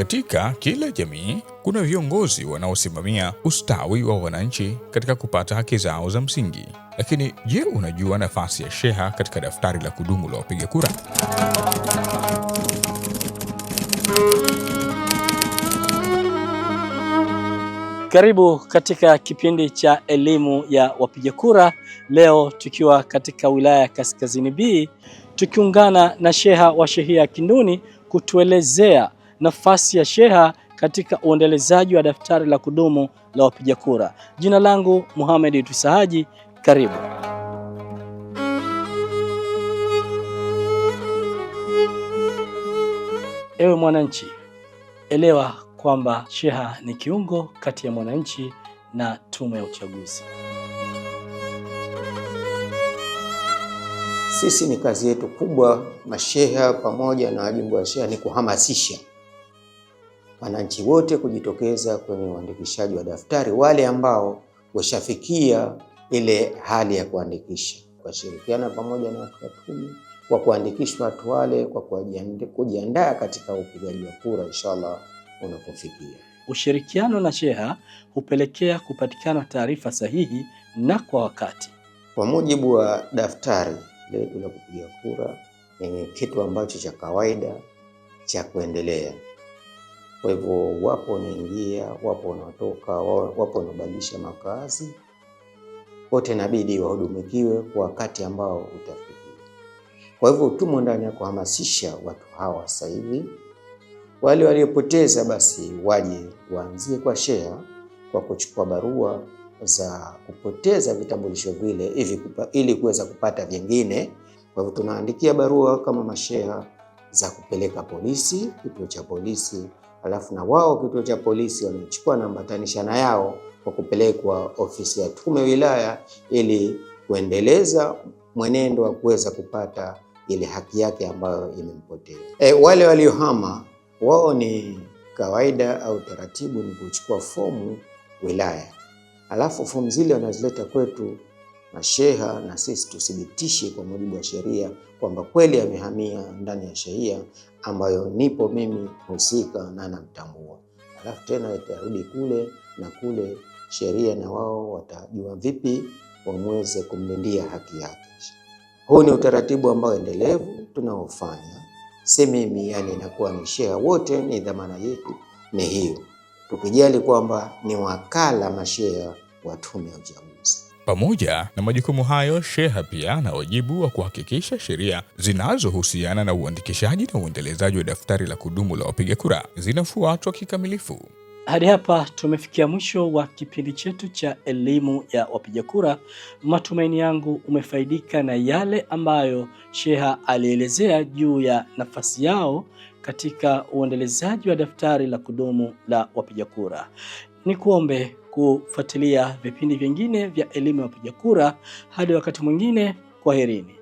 Katika kila jamii kuna viongozi wanaosimamia ustawi wa wananchi katika kupata haki zao za msingi. Lakini je, unajua nafasi ya sheha katika daftari la kudumu la wapiga kura? Karibu katika kipindi cha elimu ya wapiga kura. Leo tukiwa katika wilaya ya Kaskazini B, tukiungana na sheha wa shehia Kinduni kutuelezea nafasi ya sheha katika uendelezaji wa daftari la kudumu la wapiga kura. Jina langu Mohamed Tusahaji, karibu. Ewe mwananchi, elewa kwamba sheha ni kiungo kati ya mwananchi na tume ya uchaguzi. Sisi ni kazi yetu kubwa, masheha pamoja na wajumbe wa sheha, ni kuhamasisha wananchi wote kujitokeza kwenye uandikishaji wa daftari, wale ambao washafikia ile hali ya kuandikisha, kushirikiana pamoja na watu wa tume kwa kuandikishwa watu wale, kwa kujiandaa katika upigaji wa kura inshallah unapofikia. Ushirikiano na sheha hupelekea kupatikana taarifa sahihi na kwa wakati. Kwa mujibu wa daftari letu la kupiga kura, ni kitu ambacho cha kawaida cha kuendelea. Kwa hivyo wapo wanaingia, wapo wanatoka, wapo wanabadilisha makazi, wote inabidi wahudumikiwe kwa wakati ambao utafikia. Kwa hivyo tumo ndani ya kuhamasisha watu hawa sasa hivi. Wale waliopoteza basi waje waanzie kwa sheha kwa kuchukua barua za kupoteza vitambulisho vile ili kuweza kupata vingine. Kwa hivyo tunaandikia barua kama masheha za kupeleka polisi, kituo cha polisi, alafu na wao kituo cha polisi wanachukua nambatanishana yao kwa kupelekwa ofisi ya tume wilaya ili kuendeleza mwenendo wa kuweza kupata ile haki yake ambayo imempotea. Wale waliohama wao ni kawaida au taratibu ni kuchukua fomu wilaya, alafu fomu zile wanazileta kwetu masheha, na sisi tuthibitishe kwa mujibu wa sheria kwamba kweli amehamia ndani ya shehia ambayo nipo mimi husika na namtambua. Alafu tena itarudi kule na kule sheria na wao watajua vipi wamweze kumlindia haki yake. Huu ni utaratibu ambao endelevu tunaofanya. Si mimi, yani inakuwa ni sheha wote, ni dhamana yetu ni hiyo, tukijali kwamba ni wakala masheha wa tume ya uchaguzi. Pamoja na majukumu hayo, sheha pia ana wajibu wa kuhakikisha sheria zinazohusiana na uandikishaji na uendelezaji wa daftari la kudumu la wapiga kura zinafuatwa kikamilifu. Hadi hapa tumefikia mwisho wa kipindi chetu cha elimu ya wapiga kura. Matumaini yangu umefaidika na yale ambayo sheha alielezea juu ya nafasi yao katika uendelezaji wa daftari la kudumu la wapiga kura. Nikuombe kufuatilia vipindi vingine vya elimu ya wapiga kura. Hadi wakati mwingine, kwaherini.